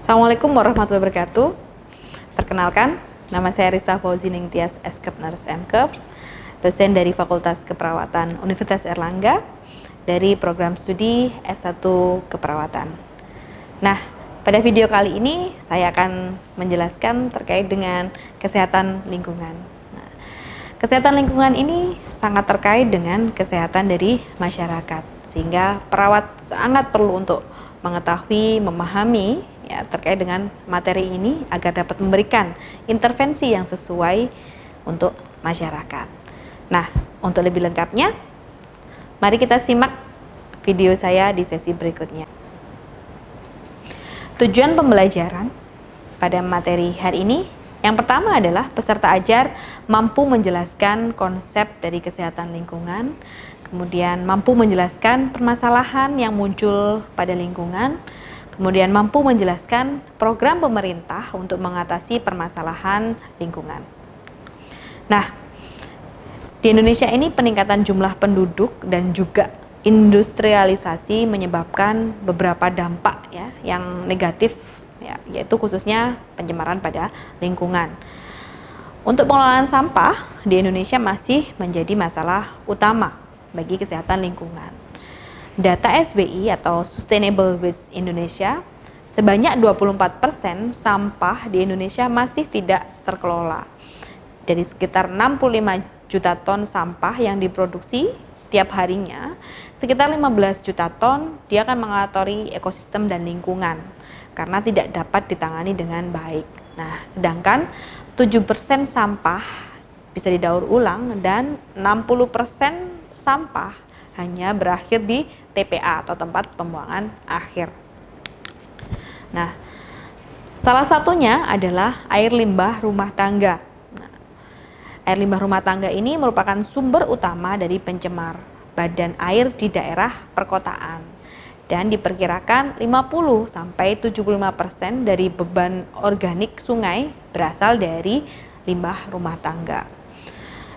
Assalamualaikum warahmatullahi wabarakatuh. Perkenalkan, nama saya Rista Fauzi Ningtyas, Eskep Nurse MKep, dosen dari Fakultas Keperawatan Universitas Airlangga dari program studi S1 Keperawatan. Nah, pada video kali ini saya akan menjelaskan terkait dengan kesehatan lingkungan. Nah, kesehatan lingkungan ini sangat terkait dengan kesehatan dari masyarakat, sehingga perawat sangat perlu untuk mengetahui, memahami ya terkait dengan materi ini agar dapat memberikan intervensi yang sesuai untuk masyarakat. Nah, untuk lebih lengkapnya, mari kita simak video saya di sesi berikutnya. Tujuan pembelajaran pada materi hari ini, yang pertama adalah peserta ajar mampu menjelaskan konsep dari kesehatan lingkungan, kemudian mampu menjelaskan permasalahan yang muncul pada lingkungan, kemudian mampu menjelaskan program pemerintah untuk mengatasi permasalahan lingkungan. Nah, di Indonesia ini peningkatan jumlah penduduk dan juga industrialisasi menyebabkan beberapa dampak ya yang negatif ya, yaitu khususnya pencemaran pada lingkungan. Untuk pengelolaan sampah di Indonesia masih menjadi masalah utama bagi kesehatan lingkungan. Data SBI atau Sustainable Waste Indonesia, sebanyak 24% sampah di Indonesia masih tidak terkelola. Dari sekitar 65 juta ton sampah yang diproduksi tiap harinya, sekitar 15 juta ton dia akan mengatori ekosistem dan lingkungan karena tidak dapat ditangani dengan baik. Nah, sedangkan 7% sampah bisa didaur ulang dan 60% sampah hanya berakhir di TPA atau tempat pembuangan akhir. Nah, salah satunya adalah air limbah rumah tangga. Nah, air limbah rumah tangga ini merupakan sumber utama dari pencemar badan air di daerah perkotaan. Dan diperkirakan 50-75% dari beban organik sungai berasal dari limbah rumah tangga.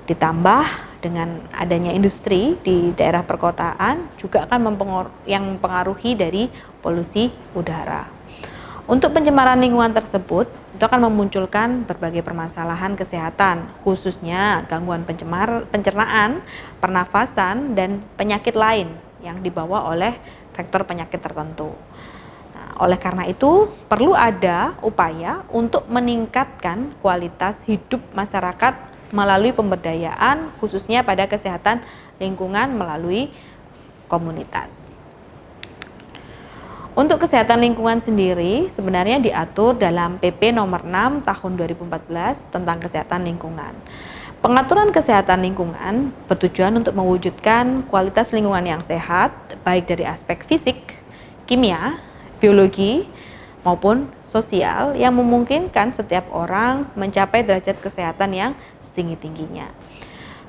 Ditambah dengan adanya industri di daerah perkotaan juga akan mempengaruhi dari polusi udara. Untuk pencemaran lingkungan tersebut itu akan memunculkan berbagai permasalahan kesehatan, khususnya gangguan pencernaan, pernafasan, dan penyakit lain yang dibawa oleh faktor penyakit tertentu. Nah, oleh karena itu perlu ada upaya untuk meningkatkan kualitas hidup masyarakat melalui pemberdayaan khususnya pada kesehatan lingkungan melalui komunitas. Untuk kesehatan lingkungan sendiri sebenarnya diatur dalam PP nomor 6 tahun 2014 tentang kesehatan lingkungan. Pengaturan kesehatan lingkungan bertujuan untuk mewujudkan kualitas lingkungan yang sehat baik dari aspek fisik, kimia, biologi, maupun sosial yang memungkinkan setiap orang mencapai derajat kesehatan yang setinggi-tingginya.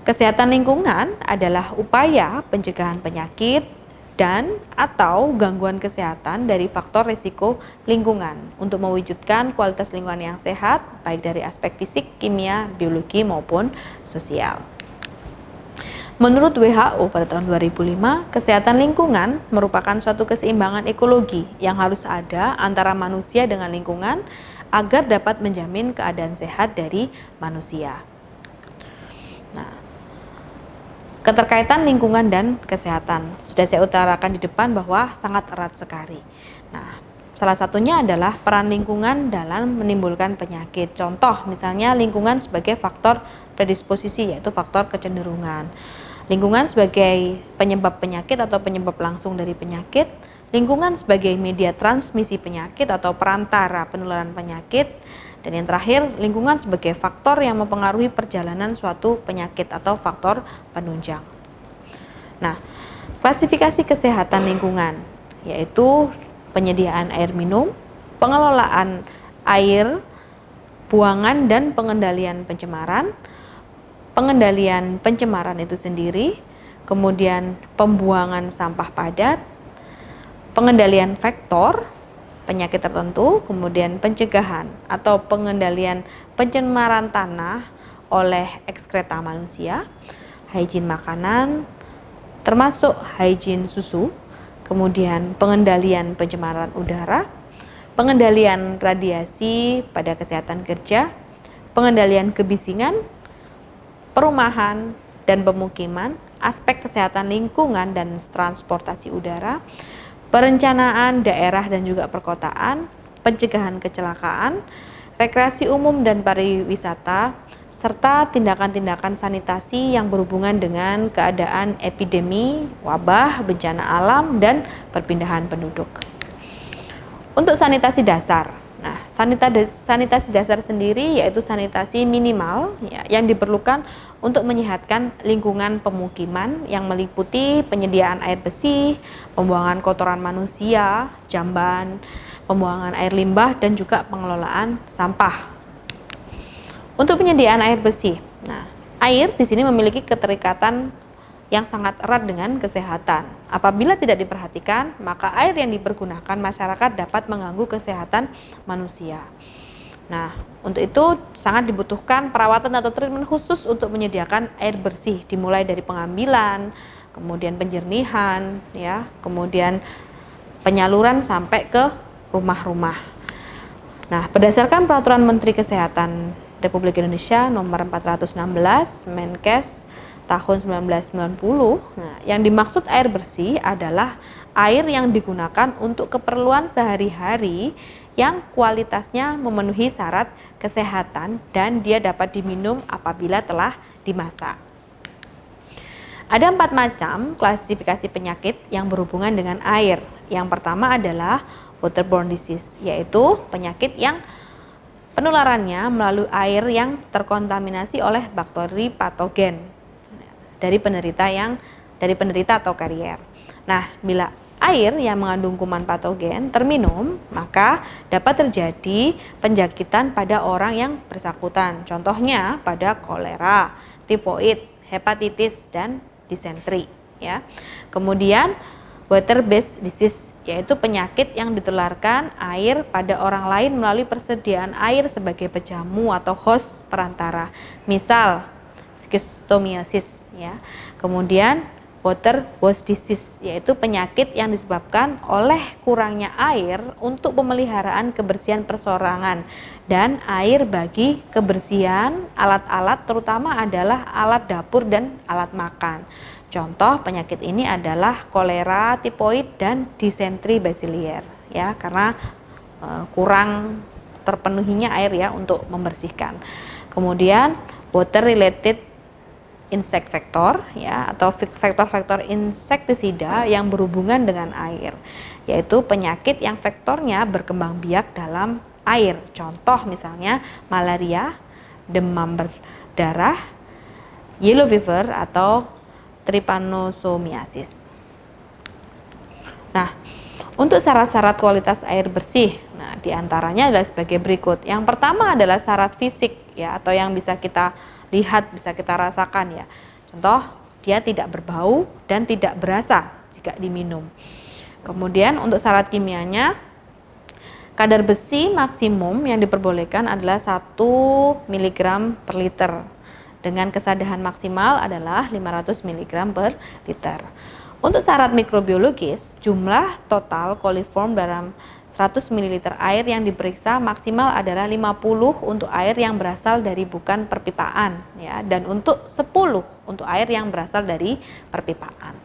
Kesehatan lingkungan adalah upaya pencegahan penyakit dan atau gangguan kesehatan dari faktor risiko lingkungan untuk mewujudkan kualitas lingkungan yang sehat baik dari aspek fisik, kimia, biologi maupun sosial. Menurut WHO pada tahun 2005, kesehatan lingkungan merupakan suatu keseimbangan ekologi yang harus ada antara manusia dengan lingkungan agar dapat menjamin keadaan sehat dari manusia. Nah, keterkaitan lingkungan dan kesehatan sudah saya utarakan di depan bahwa sangat erat sekali. Nah, salah satunya adalah peran lingkungan dalam menimbulkan penyakit. Contoh misalnya lingkungan sebagai faktor predisposisi yaitu faktor kecenderungan. Lingkungan sebagai penyebab penyakit atau penyebab langsung dari penyakit, lingkungan sebagai media transmisi penyakit atau perantara penularan penyakit, dan yang terakhir lingkungan sebagai faktor yang mempengaruhi perjalanan suatu penyakit atau faktor penunjang. Nah, klasifikasi kesehatan lingkungan yaitu penyediaan air minum, pengelolaan air, buangan dan pengendalian pencemaran, pengendalian pencemaran itu sendiri, kemudian pembuangan sampah padat, pengendalian faktor penyakit tertentu, kemudian pencegahan atau pengendalian pencemaran tanah oleh ekskreta manusia, hygiene makanan, termasuk hygiene susu, kemudian pengendalian pencemaran udara, pengendalian radiasi pada kesehatan kerja, pengendalian kebisingan, perumahan dan pemukiman, aspek kesehatan lingkungan dan transportasi udara, perencanaan daerah dan juga perkotaan, pencegahan kecelakaan, rekreasi umum dan pariwisata, serta tindakan-tindakan sanitasi yang berhubungan dengan keadaan epidemi, wabah, bencana alam, dan perpindahan penduduk. Untuk sanitasi dasar, nah sanitasi dasar sendiri yaitu sanitasi minimal ya, yang diperlukan untuk menyehatkan lingkungan pemukiman yang meliputi penyediaan air bersih, pembuangan kotoran manusia, jamban, pembuangan air limbah, dan juga pengelolaan sampah. Untuk penyediaan air bersih, nah air di sini memiliki keterikatan yang sangat erat dengan kesehatan. Apabila tidak diperhatikan, maka air yang dipergunakan masyarakat dapat mengganggu kesehatan manusia. Nah, untuk itu sangat dibutuhkan perawatan atau treatment khusus untuk menyediakan air bersih, dimulai dari pengambilan, kemudian penjernihan, ya, kemudian penyaluran sampai ke rumah-rumah. Nah, berdasarkan Peraturan Menteri Kesehatan Republik Indonesia Nomor 416 Menkes tahun 1990, nah, yang dimaksud air bersih adalah air yang digunakan untuk keperluan sehari-hari yang kualitasnya memenuhi syarat kesehatan dan dia dapat diminum apabila telah dimasak. Ada 4 macam klasifikasi penyakit yang berhubungan dengan air. Yang pertama adalah waterborne disease, yaitu penyakit yang penularannya melalui air yang terkontaminasi oleh bakteri patogen dari penderita atau karier. Nah, bila air yang mengandung kuman patogen terminum, maka dapat terjadi penjakitan pada orang yang bersangkutan. Contohnya pada kolera, tifoid, hepatitis, dan disentri. Ya. Kemudian water-based disease, yaitu penyakit yang ditularkan air pada orang lain melalui persediaan air sebagai pejamu atau host perantara. Misal schistosomiosis. Ya. Kemudian waterborne disease, yaitu penyakit yang disebabkan oleh kurangnya air untuk pemeliharaan kebersihan persorangan dan air bagi kebersihan alat-alat, terutama adalah alat dapur dan alat makan. Contoh penyakit ini adalah kolera, tifoid, dan disentri basilier, ya, karena kurang terpenuhinya air ya untuk membersihkan. Kemudian water related insect vector, ya, atau vektor-vektor insektisida yang berhubungan dengan air, yaitu penyakit yang vektornya berkembang biak dalam air. Contoh misalnya malaria, demam berdarah, yellow fever, atau trypanosomiasis. Nah, untuk syarat-syarat kualitas air bersih, nah diantaranya adalah sebagai berikut. Yang pertama adalah syarat fisik, ya, atau yang bisa kita lihat, bisa kita rasakan, ya. Contoh, dia tidak berbau dan tidak berasa jika diminum. Kemudian untuk syarat kimianya, kadar besi maksimum yang diperbolehkan adalah 1 mg per liter dengan kesadaran maksimal adalah 500 mg per liter. Untuk syarat mikrobiologis, jumlah total coliform dalam 100 ml air yang diperiksa maksimal adalah 50 untuk air yang berasal dari bukan perpipaan, ya, dan untuk 10 untuk air yang berasal dari perpipaan.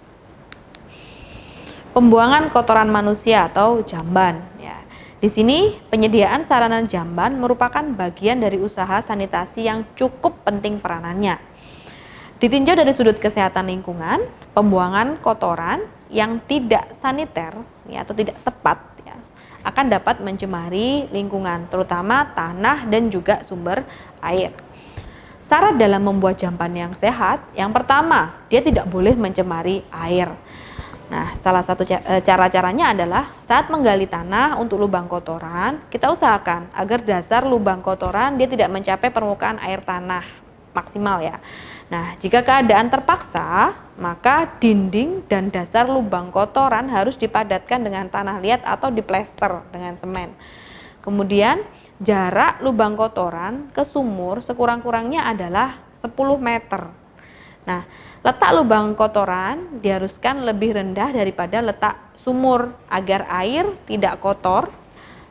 Pembuangan kotoran manusia atau jamban, ya. Di sini penyediaan sarana jamban merupakan bagian dari usaha sanitasi yang cukup penting peranannya. Ditinjau dari sudut kesehatan lingkungan, pembuangan kotoran yang tidak saniter, ya, atau tidak tepat, ya, akan dapat mencemari lingkungan, terutama tanah dan juga sumber air. Syarat dalam membuat jamban yang sehat, yang pertama, dia tidak boleh mencemari air. Nah, salah satu cara-caranya adalah saat menggali tanah untuk lubang kotoran, kita usahakan agar dasar lubang kotoran dia tidak mencapai permukaan air tanah maksimal, ya. Nah, jika keadaan terpaksa, maka dinding dan dasar lubang kotoran harus dipadatkan dengan tanah liat atau diplester dengan semen. Kemudian, jarak lubang kotoran ke sumur sekurang-kurangnya adalah 10 meter. Nah, letak lubang kotoran diharuskan lebih rendah daripada letak sumur agar air tidak kotor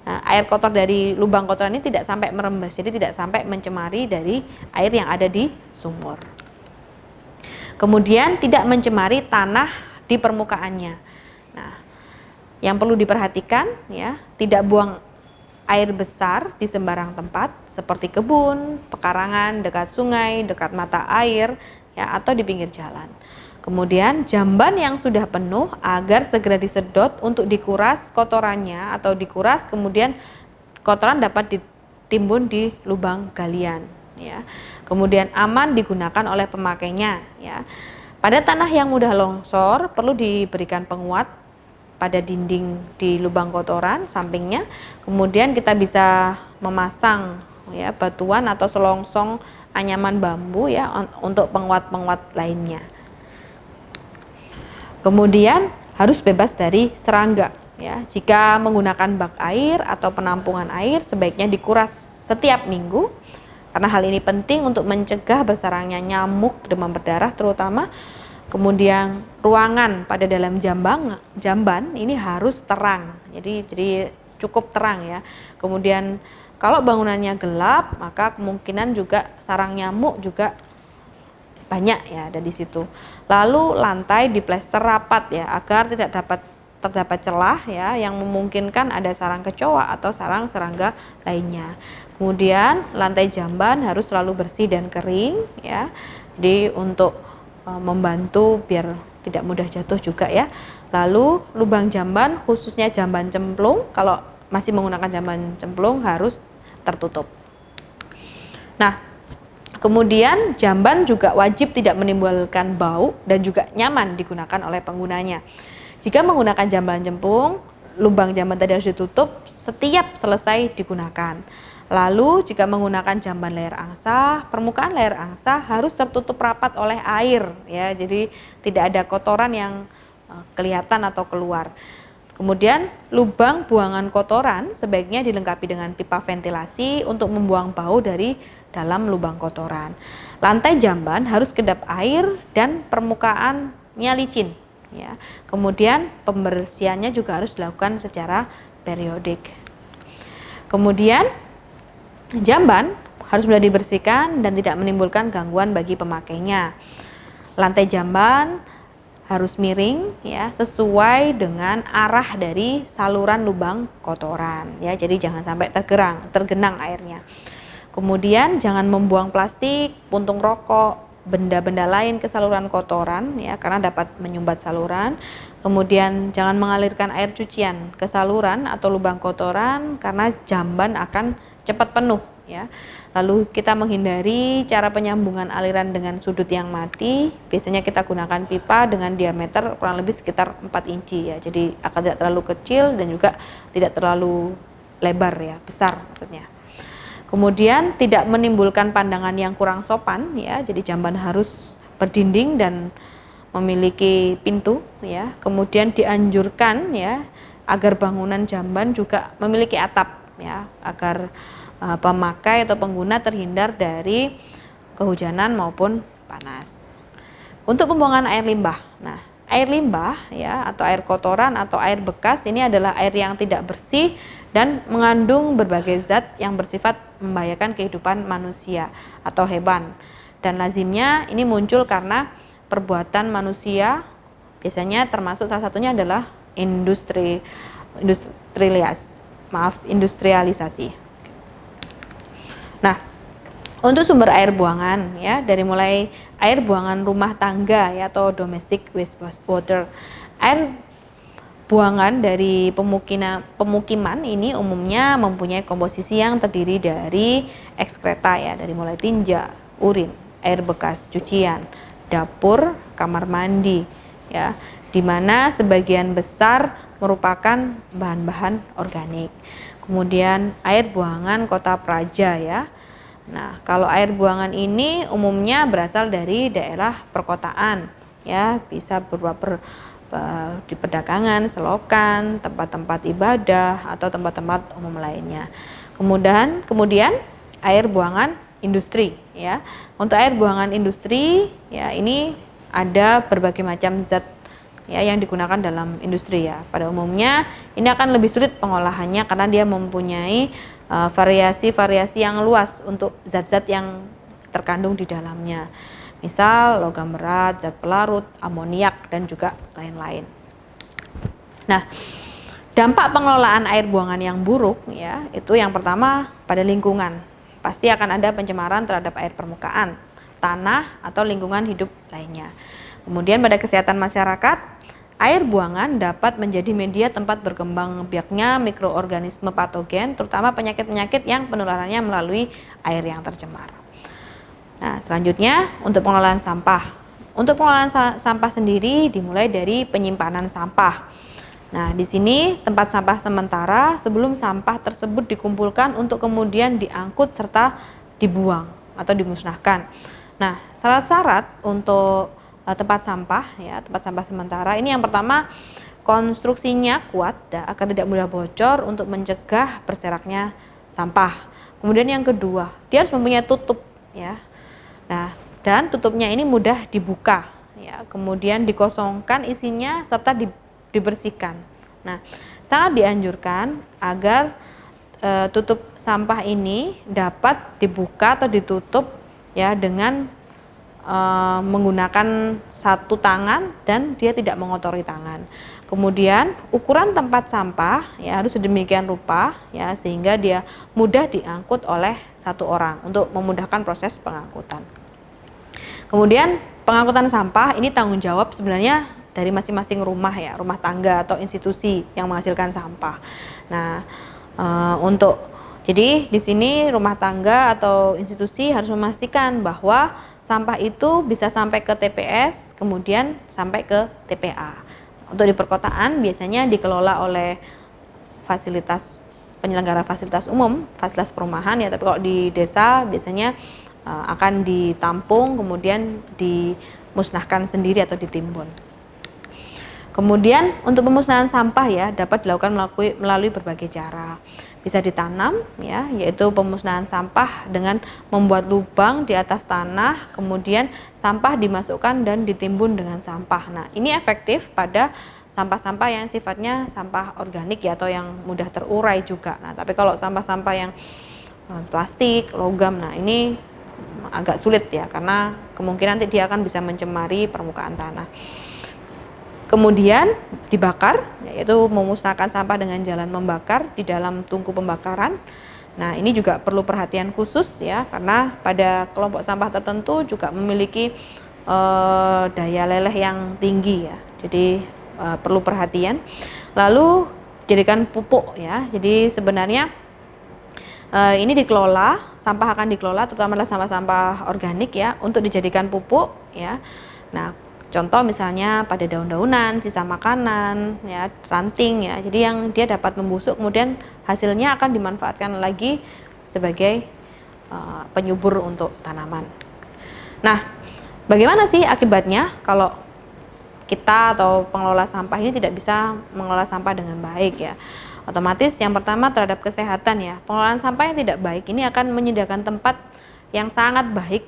air kotor dari lubang kotoran ini tidak sampai merembes, jadi tidak sampai mencemari dari air yang ada di sumur. Kemudian tidak mencemari tanah di permukaannya. Nah, yang perlu diperhatikan ya, tidak buang air besar di sembarang tempat seperti kebun, pekarangan, dekat sungai, dekat mata air ya, atau di pinggir jalan. Kemudian jamban yang sudah penuh agar segera disedot untuk dikuras kotorannya atau dikuras, kemudian kotoran dapat ditimbun di lubang galian ya. Kemudian aman digunakan oleh pemakainya ya. Pada tanah yang mudah longsor perlu diberikan penguat pada dinding di lubang kotoran sampingnya. Kemudian kita bisa memasang ya batuan atau selongsong anyaman bambu ya untuk penguat-penguat lainnya. Kemudian harus bebas dari serangga ya. Jika menggunakan bak air atau penampungan air sebaiknya dikuras setiap minggu karena hal ini penting untuk mencegah bersarangnya nyamuk demam berdarah terutama. Kemudian ruangan pada dalam jamban ini harus terang. Jadi cukup terang ya. Kemudian kalau bangunannya gelap maka kemungkinan juga sarang nyamuk juga banyak ya ada di situ. Lalu lantai diplester rapat ya agar tidak terdapat celah ya yang memungkinkan ada sarang kecoa atau sarang serangga lainnya. Kemudian lantai jamban harus selalu bersih dan kering ya. Untuk membantu biar tidak mudah jatuh juga ya. Lalu lubang jamban khususnya jamban cemplung, kalau masih menggunakan jamban cemplung harus tertutup. Nah, kemudian jamban juga wajib tidak menimbulkan bau dan juga nyaman digunakan oleh penggunanya. Jika menggunakan jamban cemplung, lubang jamban tadi harus ditutup setiap selesai digunakan. Lalu jika menggunakan jamban layar angsa, permukaan layar angsa harus tertutup rapat oleh air ya. Jadi tidak ada kotoran yang kelihatan atau keluar. Kemudian lubang buangan kotoran sebaiknya dilengkapi dengan pipa ventilasi untuk membuang bau dari dalam lubang kotoran. Lantai jamban harus kedap air dan permukaannya licin ya. Kemudian pembersihannya juga harus dilakukan secara periodik. Kemudian jamban harus mudah dibersihkan dan tidak menimbulkan gangguan bagi pemakainya. Lantai jamban harus miring ya, sesuai dengan arah dari saluran lubang kotoran ya. Jadi jangan sampai tergenang airnya. Kemudian jangan membuang plastik, puntung rokok, benda-benda lain ke saluran kotoran ya karena dapat menyumbat saluran. Kemudian jangan mengalirkan air cucian ke saluran atau lubang kotoran karena jamban akan cepat penuh ya. Lalu kita menghindari cara penyambungan aliran dengan sudut yang mati. Biasanya kita gunakan pipa dengan diameter kurang lebih sekitar 4 inci ya. Jadi akan tidak terlalu kecil dan juga tidak terlalu lebar ya, besar maksudnya. Kemudian tidak menimbulkan pandangan yang kurang sopan ya. Jadi jamban harus berdinding dan memiliki pintu ya. Kemudian dianjurkan ya agar bangunan jamban juga memiliki atap ya, agar pemakai atau pengguna terhindar dari kehujanan maupun panas. Untuk pembuangan air limbah. Nah, air limbah ya atau air kotoran atau air bekas ini adalah air yang tidak bersih dan mengandung berbagai zat yang bersifat membahayakan kehidupan manusia atau hewan. Dan lazimnya ini muncul karena perbuatan manusia, biasanya termasuk salah satunya adalah industrialisasi. Nah, untuk sumber air buangan ya, dari mulai air buangan rumah tangga ya atau domestic wastewater. Air buangan dari pemukiman ini umumnya mempunyai komposisi yang terdiri dari ekskreta ya, dari mulai tinja, urin, air bekas cucian, dapur, kamar mandi ya, di mana sebagian besar merupakan bahan-bahan organik. Kemudian air buangan kota praja ya. Nah, kalau air buangan ini umumnya berasal dari daerah perkotaan ya, bisa berupa di perdagangan, selokan, tempat-tempat ibadah atau tempat-tempat umum lainnya. Kemudian air buangan industri ya. Untuk air buangan industri ya, ini ada berbagai macam zat ya yang digunakan dalam industri ya. Pada umumnya ini akan lebih sulit pengolahannya karena dia mempunyai variasi-variasi yang luas untuk zat-zat yang terkandung di dalamnya. Misal logam berat, zat pelarut, amoniak dan juga lain-lain. Nah, dampak pengelolaan air buangan yang buruk ya, itu yang pertama pada lingkungan. Pasti akan ada pencemaran terhadap air permukaan, tanah atau lingkungan hidup lainnya. Kemudian pada kesehatan masyarakat, air buangan dapat menjadi media tempat berkembang biaknya mikroorganisme patogen, terutama penyakit-penyakit yang penularannya melalui air yang tercemar. Nah, selanjutnya untuk pengelolaan sampah. Untuk pengelolaan sampah sendiri dimulai dari penyimpanan sampah. Nah, di sini tempat sampah sementara sebelum sampah tersebut dikumpulkan untuk kemudian diangkut serta dibuang atau dimusnahkan. Nah, syarat-syarat untuk tempat sampah ya, tempat sampah sementara ini yang pertama konstruksinya kuat agar tidak mudah bocor untuk mencegah berseraknya sampah. Kemudian yang kedua, dia harus mempunyai tutup ya. Nah, dan tutupnya ini mudah dibuka ya, kemudian dikosongkan isinya serta dibersihkan. Nah, sangat dianjurkan agar tutup sampah ini dapat dibuka atau ditutup ya dengan menggunakan satu tangan dan dia tidak mengotori tangan. Kemudian ukuran tempat sampah ya harus sedemikian rupa ya sehingga dia mudah diangkut oleh satu orang untuk memudahkan proses pengangkutan. Kemudian pengangkutan sampah ini tanggung jawab sebenarnya dari masing-masing rumah ya, rumah tangga atau institusi yang menghasilkan sampah. Nah, jadi di sini rumah tangga atau institusi harus memastikan bahwa sampah itu bisa sampai ke TPS, kemudian sampai ke TPA. Untuk di perkotaan biasanya dikelola oleh penyelenggara fasilitas umum, fasilitas perumahan ya, tapi kalau di desa biasanya akan ditampung kemudian dimusnahkan sendiri atau ditimbun. Kemudian untuk pemusnahan sampah ya dapat dilakukan melalui berbagai cara. Bisa ditanam ya, yaitu pemusnahan sampah dengan membuat lubang di atas tanah, kemudian sampah dimasukkan dan ditimbun dengan sampah. Nah, ini efektif pada sampah-sampah yang sifatnya sampah organik ya atau yang mudah terurai juga. Nah, tapi kalau sampah-sampah yang plastik, logam, nah ini agak sulit ya karena kemungkinan dia akan bisa mencemari permukaan tanah. Kemudian dibakar, yaitu memusnahkan sampah dengan jalan membakar di dalam tungku pembakaran. Nah, ini juga perlu perhatian khusus ya karena pada kelompok sampah tertentu juga memiliki daya leleh yang tinggi ya. Jadi perlu perhatian. Lalu jadikan pupuk ya. Jadi sebenarnya ini dikelola, sampah akan dikelola terutama adalah sampah-sampah organik ya untuk dijadikan pupuk ya. Nah, contoh misalnya pada daun-daunan, sisa makanan, ya, ranting ya. Jadi yang dia dapat membusuk kemudian hasilnya akan dimanfaatkan lagi sebagai penyubur untuk tanaman. Nah, bagaimana sih akibatnya kalau kita atau pengelola sampah ini tidak bisa mengelola sampah dengan baik ya? Otomatis yang pertama terhadap kesehatan ya. Pengelolaan sampah yang tidak baik ini akan menyediakan tempat yang sangat baik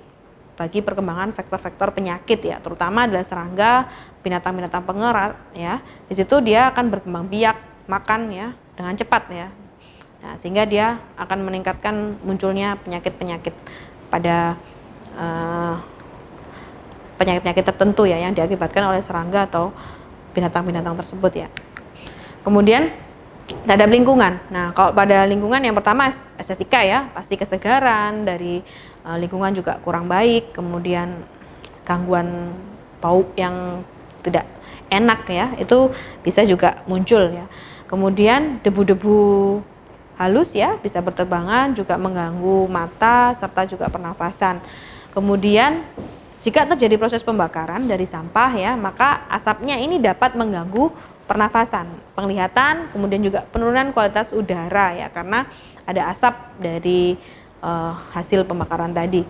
bagi perkembangan vektor-vektor penyakit ya, terutama adalah serangga, binatang-binatang pengerat ya. Di situ dia akan berkembang biak, makan ya dengan cepat ya. Nah, sehingga dia akan meningkatkan munculnya penyakit-penyakit pada penyakit-penyakit tertentu ya yang diakibatkan oleh serangga atau binatang-binatang tersebut ya. Kemudian terhadap lingkungan. Nah, kalau pada lingkungan yang pertama estetika ya, pasti kesegaran dari lingkungan juga kurang baik, kemudian gangguan bau yang tidak enak ya, itu bisa juga muncul ya. Kemudian debu-debu halus ya, bisa berterbangan, juga mengganggu mata serta juga pernafasan. Kemudian jika terjadi proses pembakaran dari sampah ya, maka asapnya ini dapat mengganggu pernafasan, penglihatan, kemudian juga penurunan kualitas udara ya karena ada asap dari hasil pembakaran tadi.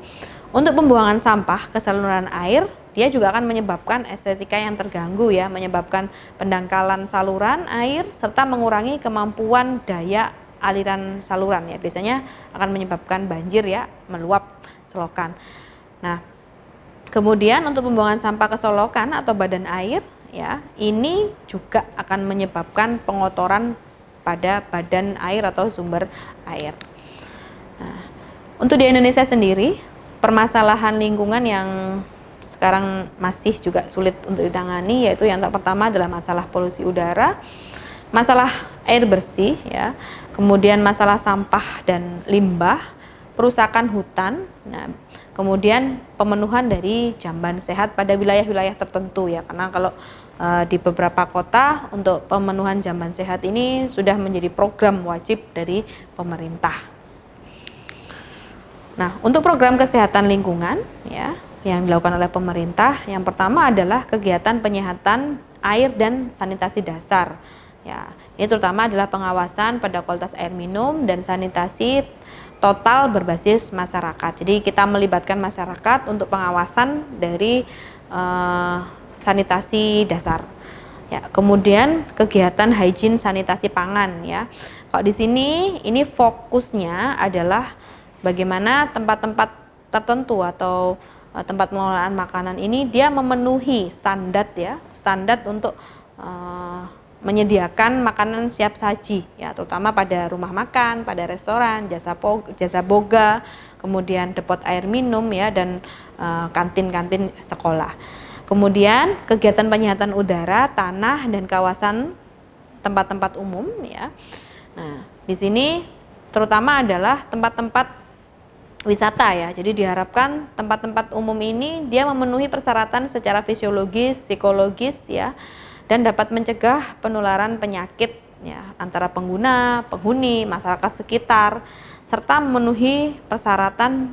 Untuk pembuangan sampah ke saluran air, dia juga akan menyebabkan estetika yang terganggu ya, menyebabkan pendangkalan saluran air serta mengurangi kemampuan daya aliran saluran ya. Biasanya akan menyebabkan banjir ya, meluap selokan. Nah, kemudian untuk pembuangan sampah ke solokan atau badan air ya, ini juga akan menyebabkan pengotoran pada badan air atau sumber air. Nah, untuk di Indonesia sendiri, permasalahan lingkungan yang sekarang masih juga sulit untuk ditangani, yaitu yang pertama adalah masalah polusi udara, masalah air bersih, ya, kemudian masalah sampah dan limbah, perusakan hutan, nah, kemudian pemenuhan dari jamban sehat pada wilayah-wilayah tertentu, ya, karena kalau di beberapa kota untuk pemenuhan jamban sehat ini sudah menjadi program wajib dari pemerintah. Nah, untuk program kesehatan lingkungan, ya, yang dilakukan oleh pemerintah, yang pertama adalah kegiatan penyehatan air dan sanitasi dasar. Ya, ini terutama adalah pengawasan pada kualitas air minum dan sanitasi total berbasis masyarakat. Jadi kita melibatkan masyarakat untuk pengawasan dari sanitasi dasar. Ya, kemudian kegiatan hygiene sanitasi pangan, ya. Kalau di sini ini fokusnya adalah bagaimana tempat-tempat tertentu atau tempat pengelolaan makanan ini dia memenuhi standar, ya, standar untuk menyediakan makanan siap saji, ya, terutama pada rumah makan, pada restoran, jasa boga, kemudian depot air minum, ya, dan kantin-kantin sekolah. Kemudian kegiatan penyehatan udara, tanah, dan kawasan tempat-tempat umum, ya. Nah, di sini terutama adalah tempat-tempat wisata, ya. Jadi diharapkan tempat-tempat umum ini dia memenuhi persyaratan secara fisiologis, psikologis, ya, dan dapat mencegah penularan penyakit, ya, antara pengguna, penghuni, masyarakat sekitar, serta memenuhi persyaratan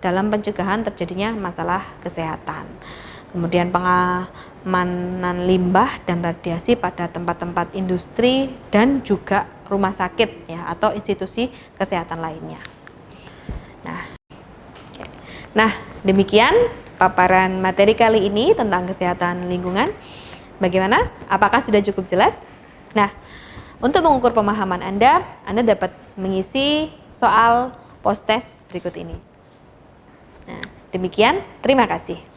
dalam pencegahan terjadinya masalah kesehatan. Kemudian pengamanan limbah dan radiasi pada tempat-tempat industri dan juga rumah sakit, ya, atau institusi kesehatan lainnya. Nah, demikian paparan materi kali ini tentang kesehatan lingkungan. Bagaimana? Apakah sudah cukup jelas? Nah, untuk mengukur pemahaman Anda dapat mengisi soal post-test berikut ini. Nah, demikian, terima kasih.